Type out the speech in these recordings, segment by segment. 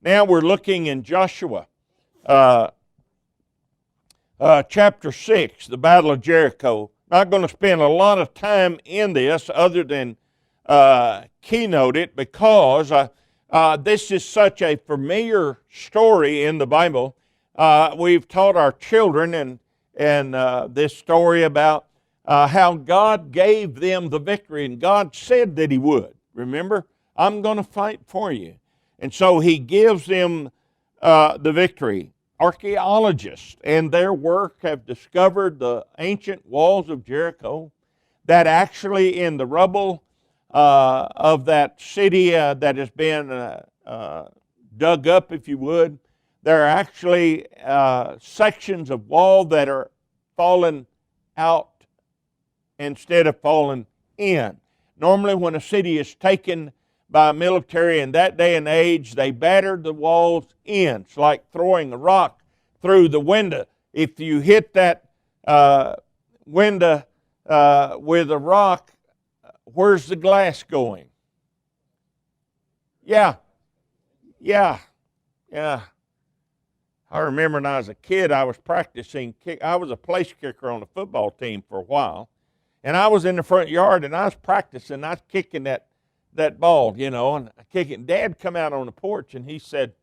Now we're looking in Joshua chapter 6, the Battle of Jericho. Not going to spend a lot of time in this other than keynote it because this is such a familiar story in the Bible. We've taught our children and this story about how God gave them the victory, and God said that He would. Remember, I'm going to fight for you. And so He gives them the victory. Archaeologists and their work have discovered the ancient walls of Jericho, that actually in the rubble of that city that has been dug up, if you would, there are actually sections of wall that are fallen out instead of falling in. Normally when a city is taken by military in that day and age, they battered the walls in. It's like throwing a rock through the window. If you hit that window with a rock, where's the glass going? Yeah. I remember when I was a kid, I was practicing kick. I was a place kicker on the football team for a while, and I was in the front yard and I was practicing. I was kicking that ball, and I kick it. Dad come out on the porch and he said,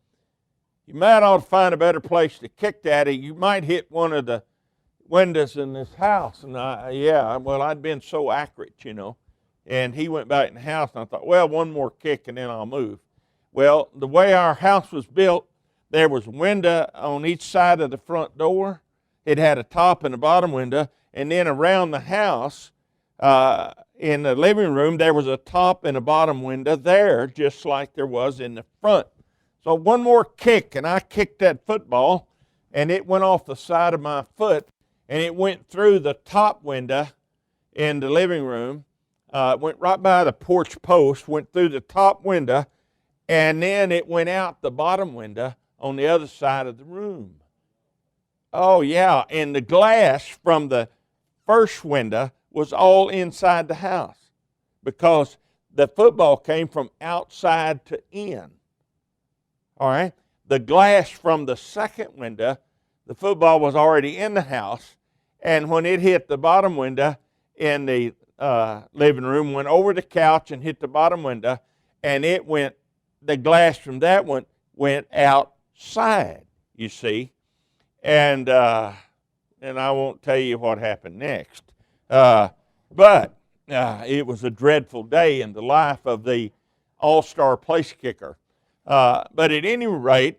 "You might ought to find a better place to kick that. You might hit one of the windows in this house." And I'd been so accurate, And he went back in the house, and I thought, well, one more kick and then I'll move. Well, the way our house was built, there was a window on each side of the front door. It had a top and a bottom window, and then around the house, in the living room, there was a top and a bottom window there, just like there was in the front. So one more kick, and I kicked that football, and it went off the side of my foot, and it went through the top window in the living room, went right by the porch post, went through the top window, and then it went out the bottom window on the other side of the room. Oh, yeah, and the glass from the first window was all inside the house because the football came from outside to in. All right? The glass from the second window, the football was already in the house, and when it hit the bottom window in the living room, went over the couch and hit the bottom window, and the glass from that one went outside, you see. And I won't tell you what happened next. But it was a dreadful day in the life of the all-star place kicker. But at any rate,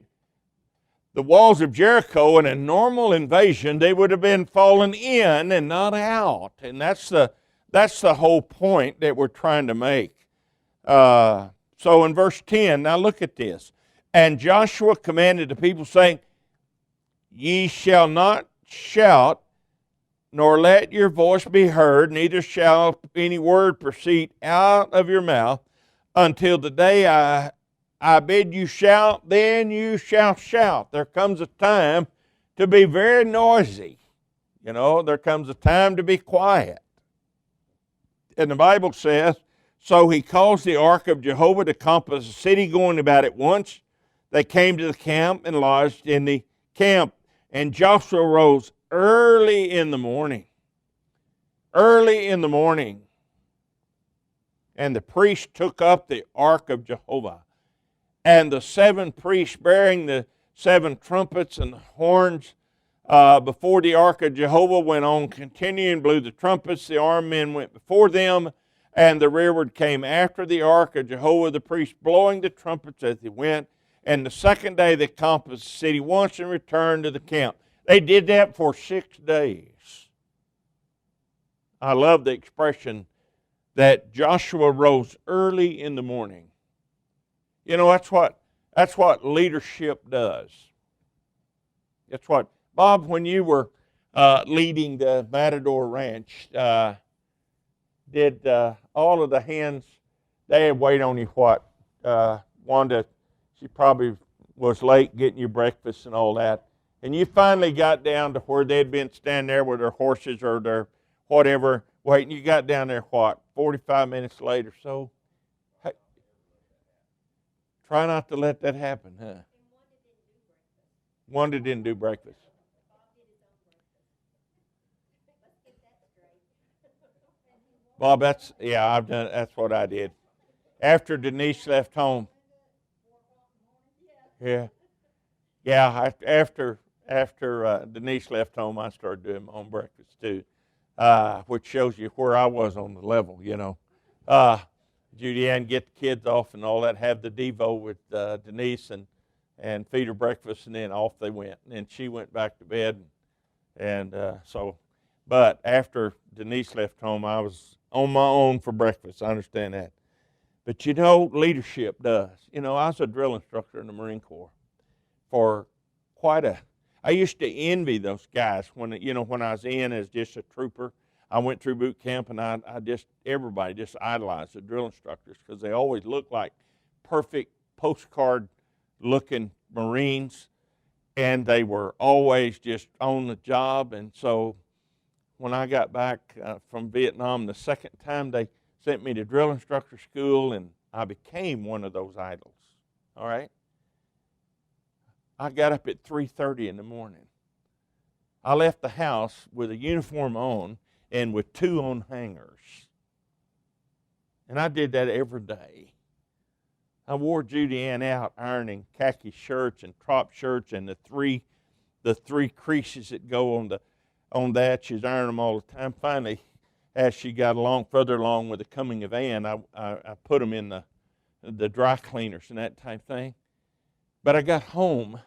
the walls of Jericho, in a normal invasion, they would have been fallen in and not out. And that's the whole point that we're trying to make. So in verse 10, now look at this. And Joshua commanded the people, saying, "Ye shall not shout, nor let your voice be heard, neither shall any word proceed out of your mouth, until the day I bid you shout, then you shall shout." There comes a time to be very noisy. There comes a time to be quiet. And the Bible says, "So he caused the ark of Jehovah to compass the city, going about it once. They came to the camp and lodged in the camp. And Joshua rose early in the morning. And the priest took up the ark of Jehovah. And the 7 priests bearing the 7 trumpets and the horns before the ark of Jehovah went on continuing, blew the trumpets. The armed men went before them, and the rearward came after the ark of Jehovah, the priests blowing the trumpets as they went. And the second day they compassed the city once and returned to the camp." They did that for 6 days. I love the expression that Joshua rose early in the morning. That's what leadership does. That's what, Bob, when you were leading the Matador Ranch, did all of the hens, they had wait on you what? Wanda, she probably was late getting you breakfast and all that. And you finally got down to where they'd been standing there with their horses or their whatever waiting. You got down there, 45 minutes late or so? Hey, try not to let that happen, huh? Wanda didn't do breakfast. Bob, I've done. That's what I did. After Denise left home. Yeah, yeah. After Denise left home, I started doing my own breakfast too, which shows you where I was on the level. Judy Ann get the kids off and all that, have the Devo with Denise and feed her breakfast, and then off they went. And then she went back to bed, but after Denise left home, I was on my own for breakfast. I understand that. But leadership does. I was a drill instructor in the Marine Corps for I used to envy those guys when I was in as just a trooper. I went through boot camp, and everybody just idolized the drill instructors because they always looked like perfect postcard-looking Marines, and they were always just on the job. And so when I got back from Vietnam the second time, they sent me to drill instructor school, and I became one of those idols. All right? I got up at 3:30 in the morning. I left the house with a uniform on and with 2 on hangers. And I did that every day. I wore Judy Ann out ironing khaki shirts and trop shirts and the three creases that go on that. She's ironing them all the time. Finally, as she got further along with the coming of Ann, I put them in the dry cleaners and that type thing. But I got home.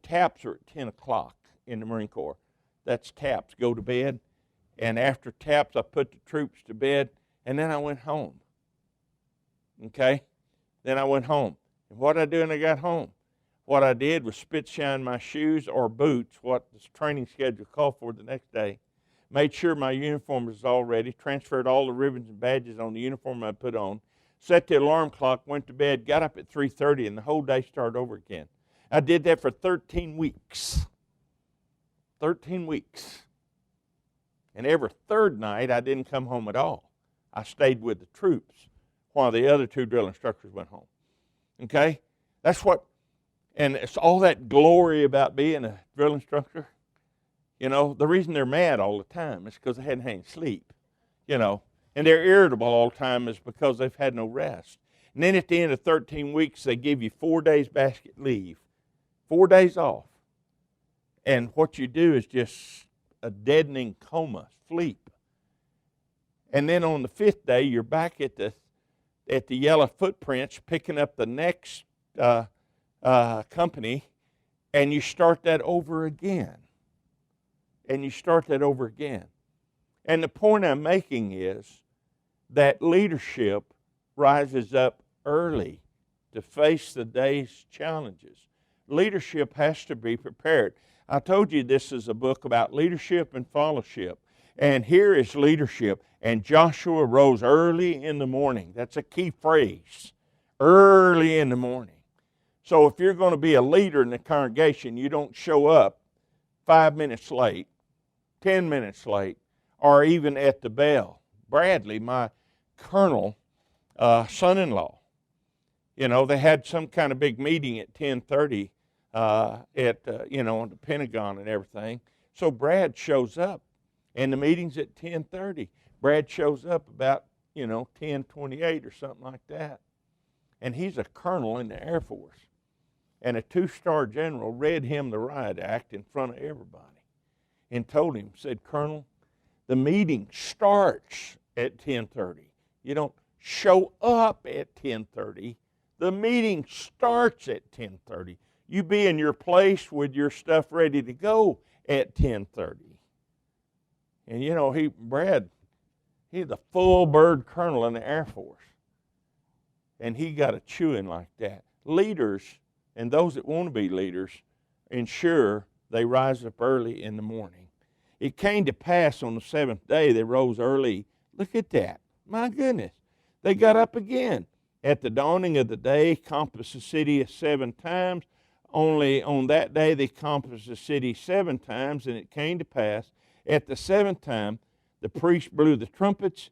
Taps are at 10 o'clock in the Marine Corps. That's taps, go to bed. And after taps, I put the troops to bed, and then I went home. Okay? Then I went home. And what I do when I got home? What I did was spit shine my shoes or boots, what the training schedule called for the next day. Made sure my uniform was all ready, transferred all the ribbons and badges on the uniform I put on, set the alarm clock, went to bed, got up at 3:30, and the whole day started over again. I did that for 13 weeks. 13 weeks. And every third night, I didn't come home at all. I stayed with the troops while the other 2 drill instructors went home. Okay? And it's all that glory about being a drill instructor. The reason they're mad all the time is because they hadn't had any sleep. And they're irritable all the time is because they've had no rest. And then at the end of 13 weeks, they give you 4 days basket leave. 4 days off. And what you do is just a deadening coma, sleep. And then on the 5th day, you're back at the yellow footprints, picking up the next company, and you start that over again. And the point I'm making is that leadership rises up early to face the day's challenges. Leadership has to be prepared. I told you this is a book about leadership and fellowship. And here is leadership. And Joshua rose early in the morning. That's a key phrase. Early in the morning. So if you're going to be a leader in the congregation, you don't show up 5 minutes late, 10 minutes late, or even at the bell. Bradley, my colonel, son-in-law, they had some kind of big meeting at 10:30 on the Pentagon and everything. So Brad shows up, and the meeting's at 10:30. Brad shows up about 10:28 or something like that, and he's a colonel in the Air Force, and a 2-star general read him the riot act in front of everybody, and told him, said, "Colonel, the meeting starts at 10:30. You don't show up at 10:30. The meeting starts at 10:30. You be in your place with your stuff ready to go at 10:30. And Brad, he's a full bird colonel in the Air Force. And he got a chewing like that. Leaders, and those that want to be leaders, ensure they rise up early in the morning. It came to pass on the 7th day, they rose early. Look at that. My goodness. They got up again. At the dawning of the day, compassed the city 7 times. Only on that day they compassed the city 7 times, and it came to pass, at the 7th time, the priest blew the trumpets.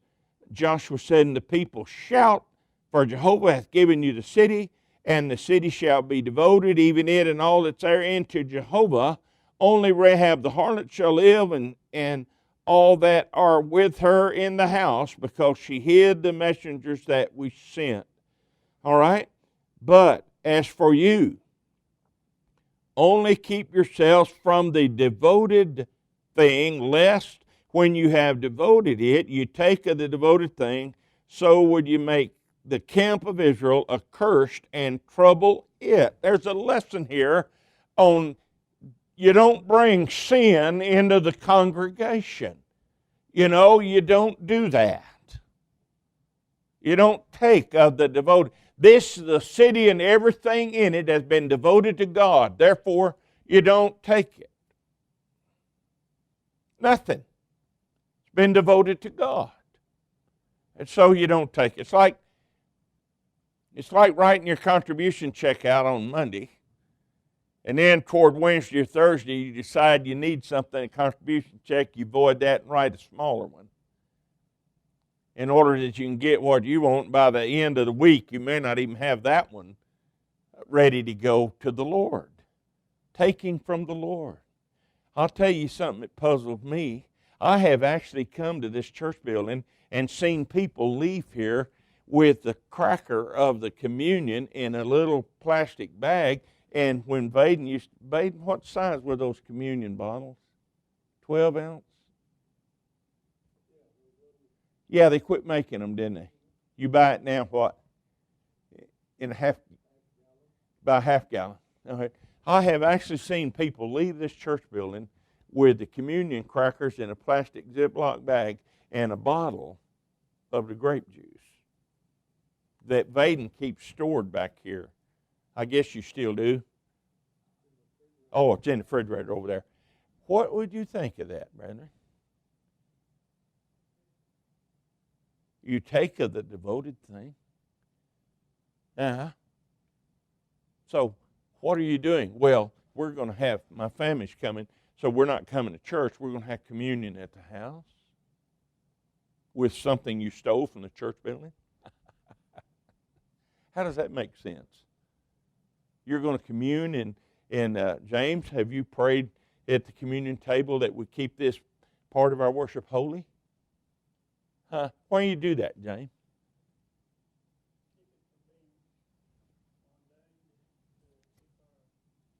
Joshua said unto the people, "Shout, for Jehovah hath given you the city, and the city shall be devoted, even it and all that's therein, to Jehovah. Only Rahab the harlot shall live, and all that are with her in the house, because she hid the messengers that we sent. All right? But as for you, only keep yourselves from the devoted thing, lest when you have devoted it, you take of the devoted thing, so would you make the camp of Israel accursed and trouble it. There's a lesson here on you don't bring sin into the congregation. You know, you don't do that. You don't take of the devoted. This, the city and everything in it has been devoted to God. Therefore, you don't take it. Nothing. It's been devoted to God. And so you don't take it. It's like writing your contribution check out on Monday, and then toward Wednesday or Thursday you decide you need something, a contribution check, you void that and write a smaller one, in order that you can get what you want. By the end of the week, you may not even have that one ready to go to the Lord. Taking from the Lord. I'll tell you something that puzzled me. I have actually come to this church building and seen people leave here with the cracker of the communion in a little plastic bag. And when Baden, what size were those communion bottles? 12 ounce? Yeah, they quit making them, didn't they? You buy it now, what? In about a half gallon. Okay. I have actually seen people leave this church building with the communion crackers in a plastic Ziploc bag and a bottle of the grape juice that Vaden keeps stored back here. I guess you still do. Oh, it's in the refrigerator over there. What would you think of that, brethren? You take of the devoted thing. So, what are you doing? Well, we're going to have, my family's coming, so we're not coming to church. We're going to have communion at the house with something you stole from the church building. How does that make sense? You're going to commune, and James, have you prayed at the communion table that we keep this part of our worship holy? Why do you do that, James?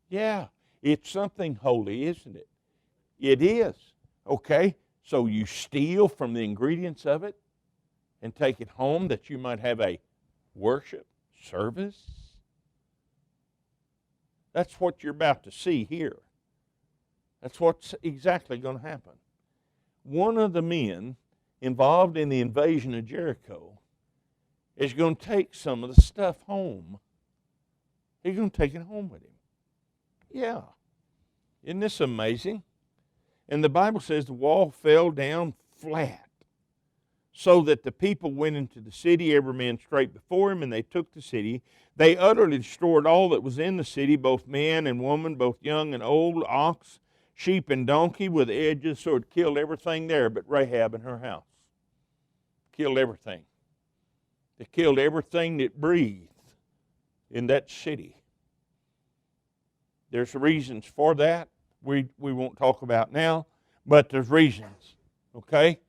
Yeah, it's something holy, isn't it? It is. Okay, so you steal from the ingredients of it and take it home that you might have a worship service. That's what you're about to see here. That's what's exactly going to happen. One of the men involved in the invasion of Jericho is going to take some of the stuff home. He's going to take it home with him. Yeah. Isn't this amazing? And the Bible says the wall fell down flat, so that the people went into the city, every man straight before him, and they took the city. They utterly destroyed all that was in the city, both man and woman, both young and old, ox, sheep, and donkey, with edges, so it killed everything there but Rahab and her house. Killed everything. They killed everything that breathed in that city. There's reasons for that we won't talk about now, but there's reasons, okay?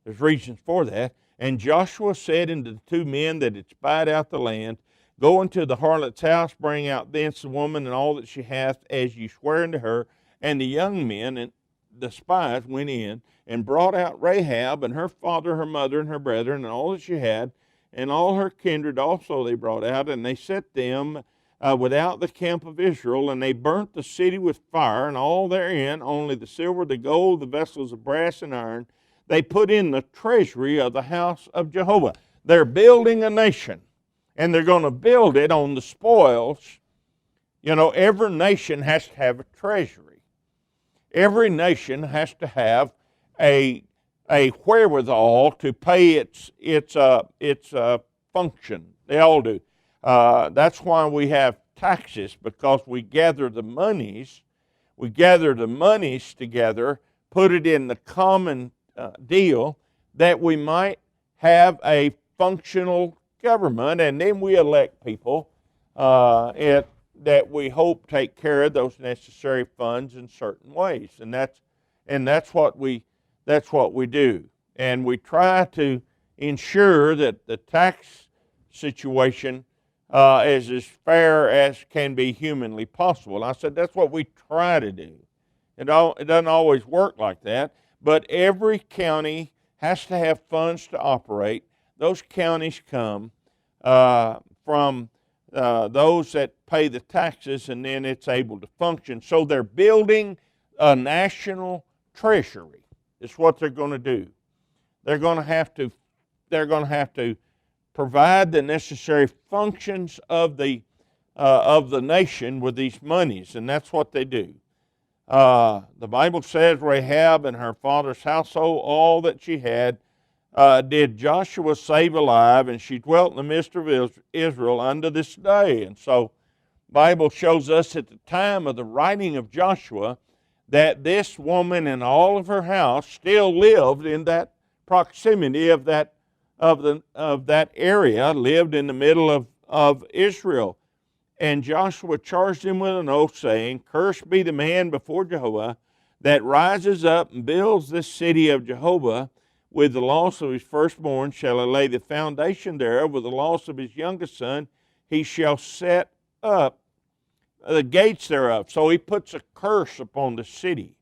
There's reasons for that. And Joshua said unto the two men that had spied out the land, Go into the harlot's house, bring out thence the woman and all that she hath, as ye swear unto her. And the young men and the spies went in and brought out Rahab and her father, her mother, and her brethren, and all that she had, and all her kindred also they brought out, and they set them without the camp of Israel, and they burnt the city with fire, and all therein, only the silver, the gold, the vessels of brass and iron, they put in the treasury of the house of Jehovah. They're building a nation, and they're going to build it on the spoils. You know, every nation has to have a treasury. Every nation has to have a wherewithal to pay its function. They all do. That's why we have taxes, because we gather the monies. We gather the monies together, put it in the common deal, that we might have a functional government, and then we elect people that we hope take care of those necessary funds in certain ways, and that's what we do, and we try to ensure that the tax situation is as fair as can be humanly possible. I said that's what we try to do. It doesn't always work like that, but every county has to have funds to operate. Those counties come from those that pay the taxes, and then it's able to function. So they're building a national treasury. It's what they're going to do. They're going to have to provide the necessary functions of the nation with these monies, and that's what they do. The Bible says Rahab and her father's household, all that she had, did Joshua save alive, and she dwelt in the midst of Israel unto this day. And so the Bible shows us at the time of the writing of Joshua that this woman and all of her house still lived in that proximity of that area, lived in the middle of Israel. And Joshua charged him with an oath, saying, Cursed be the man before Jehovah that rises up and builds this city of Jehovah. With the loss of his firstborn shall he lay the foundation thereof. With the loss of his youngest son he shall set up the gates thereof. So he puts a curse upon the city.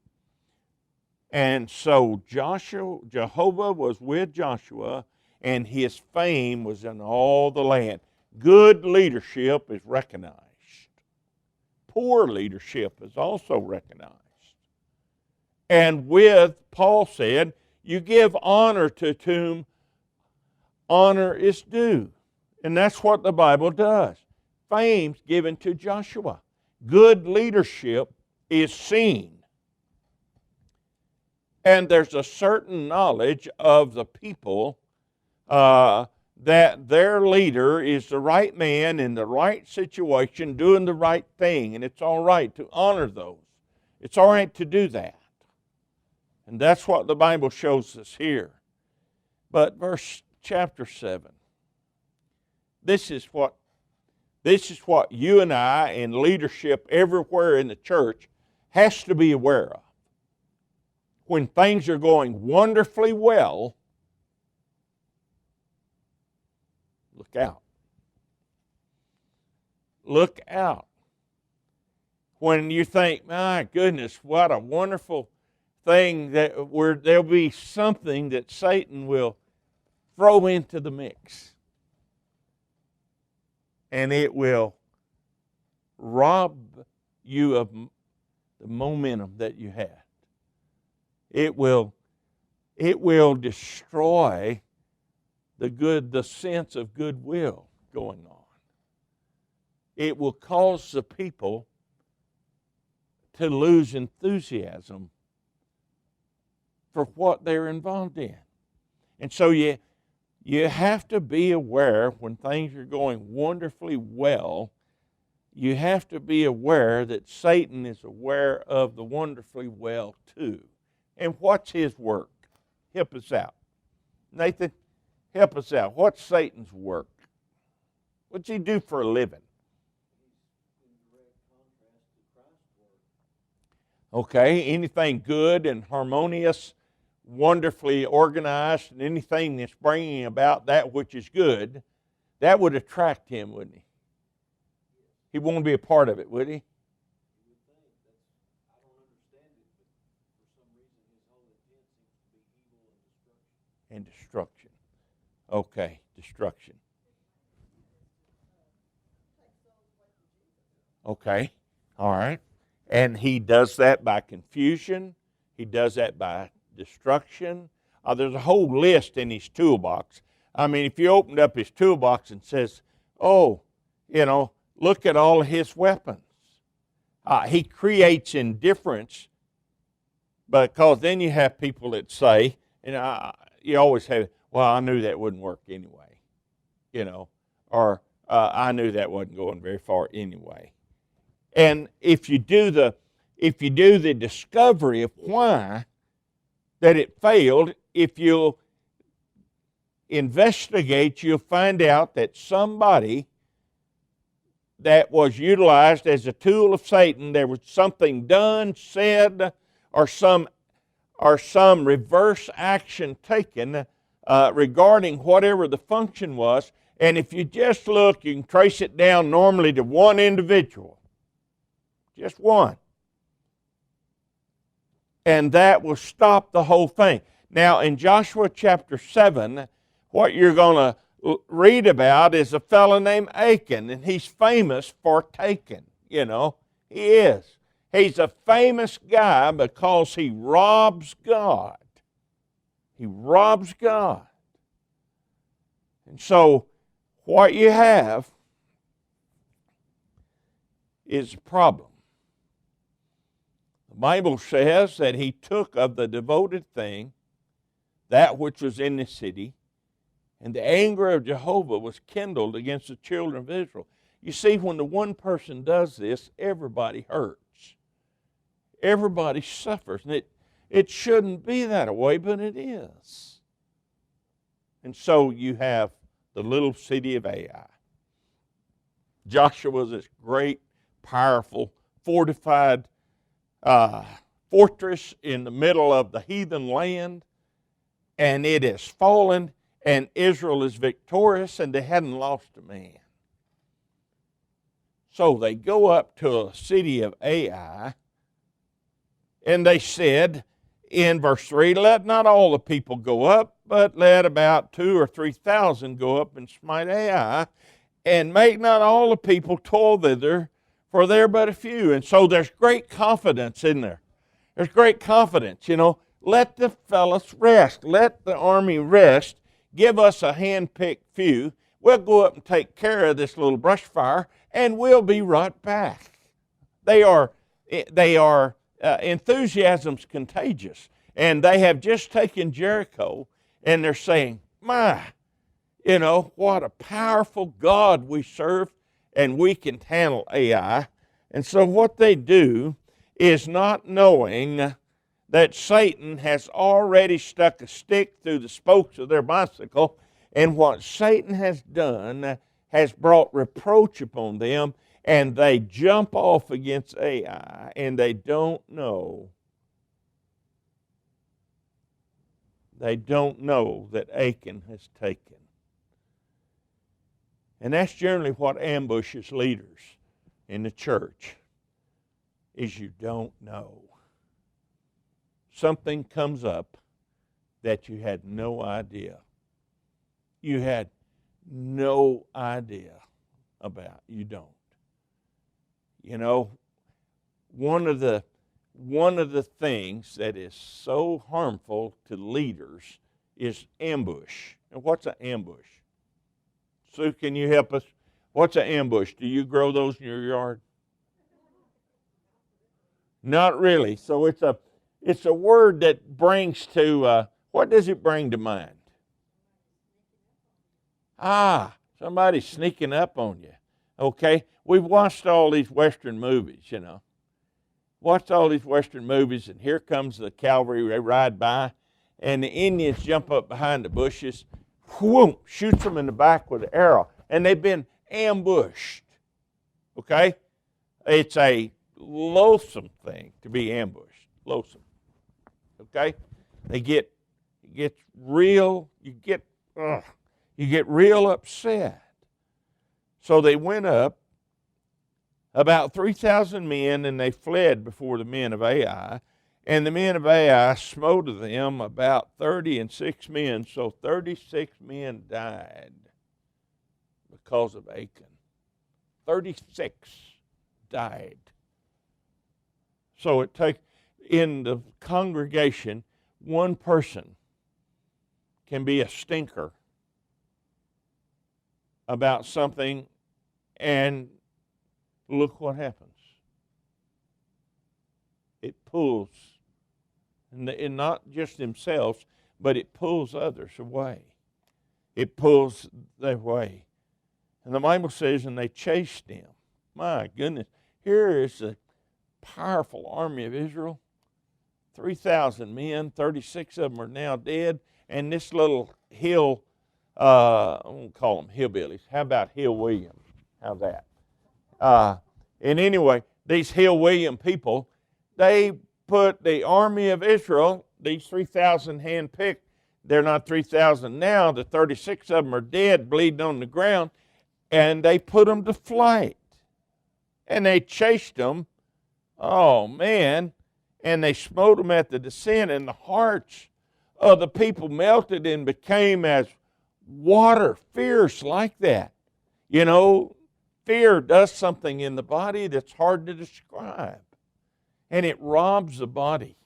And so Jehovah was with Joshua, and his fame was in all the land. Good leadership is recognized. Poor leadership is also recognized. And Paul said, you give honor to whom honor is due. And that's what the Bible does. Fame's given to Joshua. Good leadership is seen. And there's a certain knowledge of the people that their leader is the right man in the right situation doing the right thing, and it's all right to honor those. It's all right to do that. And that's what the Bible shows us here. But chapter 7, this is what you and I and leadership everywhere in the church has to be aware of. When things are going wonderfully well, look out. Look out. When you think, my goodness, what a wonderful thing, that there'll be something that Satan will throw into the mix. And it will rob you of the momentum that you had. It will destroy the sense of goodwill going on. It will cause the people to lose enthusiasm for what they're involved in. And so you have to be aware when things are going wonderfully well. You have to be aware that Satan is aware of the wonderfully well too. And what's his work? Help us out. Nathan, help us out. What's Satan's work? What's he do for a living? Okay, anything good and harmonious, wonderfully organized, and anything that's bringing about that which is good, that would attract him, wouldn't he? He won't be a part of it, would he? And destruction. Okay, destruction. Okay, all right. And he does that by confusion. He does that by destruction. There's a whole list in his toolbox. I mean, if you opened up his toolbox and says, look at all his weapons. He creates indifference, because then you have people that say, you always have, well, I knew that wouldn't work anyway, or I knew that wasn't going very far anyway. And if you do the discovery of why that it failed, if you'll investigate, you'll find out that somebody that was utilized as a tool of Satan. There was something done, said, or some reverse action taken regarding whatever the function was. And if you just look, you can trace it down normally to one individual. Just one. And that will stop the whole thing. Now, in Joshua chapter 7, what you're going to read about is a fellow named Achan, and he's famous for taking. You know, he is. He's a famous guy because he robs God. He robs God. And so, what you have is a problem. The Bible says that he took of the devoted thing that which was in the city, and the anger of Jehovah was kindled against the children of Israel. You see, when the one person does this, everybody hurts. Everybody suffers. And it shouldn't be that way, but it is. And so you have the little city of Ai. Joshua was this great, powerful, fortified fortress in the middle of the heathen land, and it has fallen, and Israel is victorious, and they hadn't lost a man. So they go up to a city of Ai, and they said in verse 3, let not all the people go up, but let about 2,000 or 3,000 go up and smite Ai, and make not all the people toil thither, for there are but a few. And so there's great confidence in there. There's great confidence, you know. Let the fellows rest. Let the army rest. Give us a hand-picked few. We'll go up and take care of this little brush fire, and we'll be right back. Enthusiasm's contagious. And they have just taken Jericho, and they're saying, my, you know, what a powerful God we serve, and we can handle Ai. And so what they do is, not knowing that Satan has already stuck a stick through the spokes of their bicycle, and what Satan has done has brought reproach upon them, and they jump off against Ai, and they don't know. They don't know that Achan has taken. And that's generally what ambushes leaders in the church, is you don't know. Something comes up that you had no idea. You had no idea about. You don't. You know, one of the things that is so harmful to leaders is ambush. And what's an ambush? Sue, can you help us? What's an ambush? Do you grow those in your yard? Not really. So it's a word that brings to, what does it bring to mind? Somebody's sneaking up on you. Okay? We've watched all these Western movies, you know. Watched all these Western movies, and here comes the cavalry. They ride by, and the Indians jump up behind the bushes, whoom, shoots them in the back with an arrow, and they've been ambushed. Okay? It's a loathsome thing to be ambushed. Loathsome. Okay? You get real upset. So they went up, about 3,000 men, and they fled before the men of Ai. And the men of Ai smote of them about 36 men. So 36 men died because of Achan. 36 died. So it takes, in the congregation, one person can be a stinker about something, and look what happens. It pulls, and not just themselves, but it pulls others away. It pulls their way. And the Bible says, and they chased him. My goodness, here is the powerful army of Israel. 3,000 men, 36 of them are now dead, and this little hill, I won't call them hillbillies. How about Hill Williams? How's that? And anyway, these Hill William people, they put the army of Israel, these 3,000 handpicked, they're not 3,000 now, the 36 of them are dead, bleeding on the ground, and they put them to flight. And they chased them, oh man, and they smote them at the descent, and the hearts of the people melted and became as water, fierce like that. You know, fear does something in the body that's hard to describe, and it robs the body.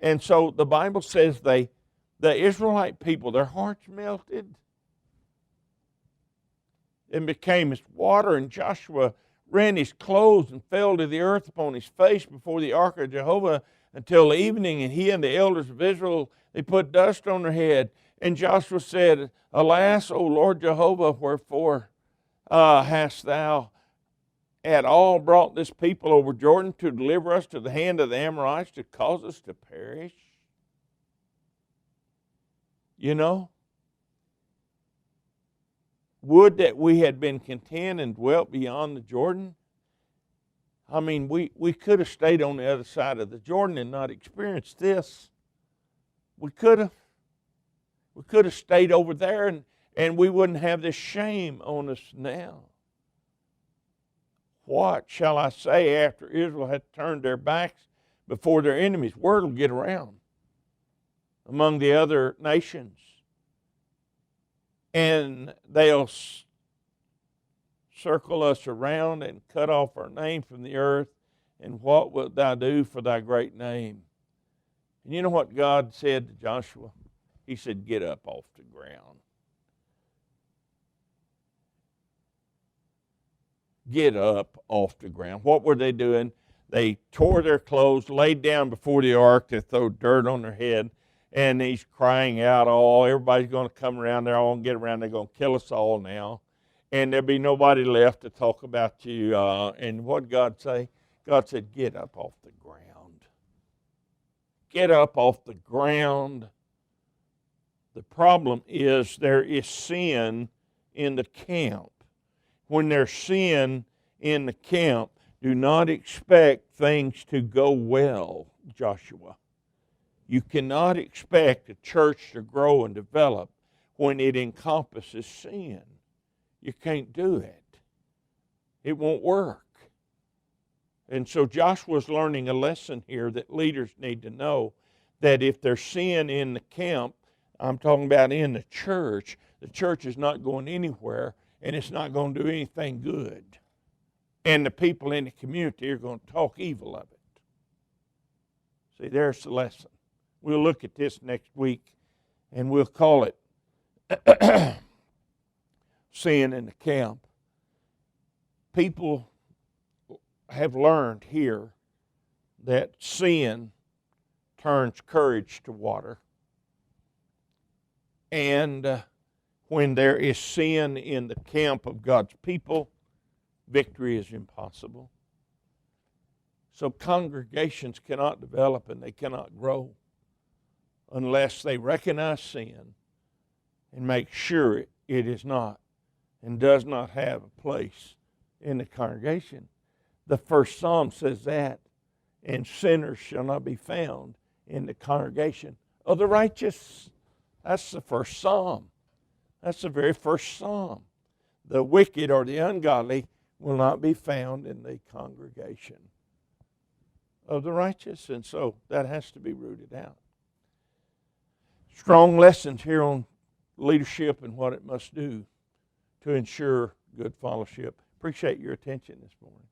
And so the Bible says the Israelite people, their hearts melted and became as water, and Joshua rent his clothes and fell to the earth upon his face before the ark of Jehovah until evening, and he and the elders of Israel, they put dust on their head. And Joshua said, Alas, O Lord Jehovah, wherefore hast thou at all brought this people over Jordan to deliver us to the hand of the Amorites, to cause us to perish? You know, would that we had been content and dwelt beyond the Jordan. I mean, we could have stayed on the other side of the Jordan and not experienced this. We could have. We could have stayed over there and we wouldn't have this shame on us now. What shall I say after Israel had turned their backs before their enemies? Word will get around among the other nations, and they'll circle us around and cut off our name from the earth. And what wilt thou do for thy great name? And you know what God said to Joshua? He said, get up off the ground. Get up off the ground. What were they doing? They tore their clothes, laid down before the ark to throw dirt on their head, and he's crying out, oh, everybody's going to come around. They're all going to get around. They're going to kill us all now. And there'll be nobody left to talk about you. And what did God say? God said, get up off the ground. Get up off the ground. The problem is there is sin in the camp. When there's sin in the camp, do not expect things to go well, Joshua. You cannot expect a church to grow and develop when it encompasses sin. You can't do it. It won't work. And so Joshua's learning a lesson here that leaders need to know, that if there's sin in the camp, I'm talking about in the church is not going anywhere, and it's not going to do anything good. And the people in the community are going to talk evil of it. See, there's the lesson. We'll look at this next week, and we'll call it sin in the camp. People have learned here that sin turns courage to water. And when there is sin in the camp of God's people, victory is impossible. So congregations cannot develop and they cannot grow unless they recognize sin and make sure it is not and does not have a place in the congregation. The first Psalm says that, and sinners shall not be found in the congregation of the righteous. That's the first Psalm. That's the very first Psalm. The wicked or the ungodly will not be found in the congregation of the righteous. And so that has to be rooted out. Strong lessons here on leadership and what it must do to ensure good fellowship. Appreciate your attention this morning.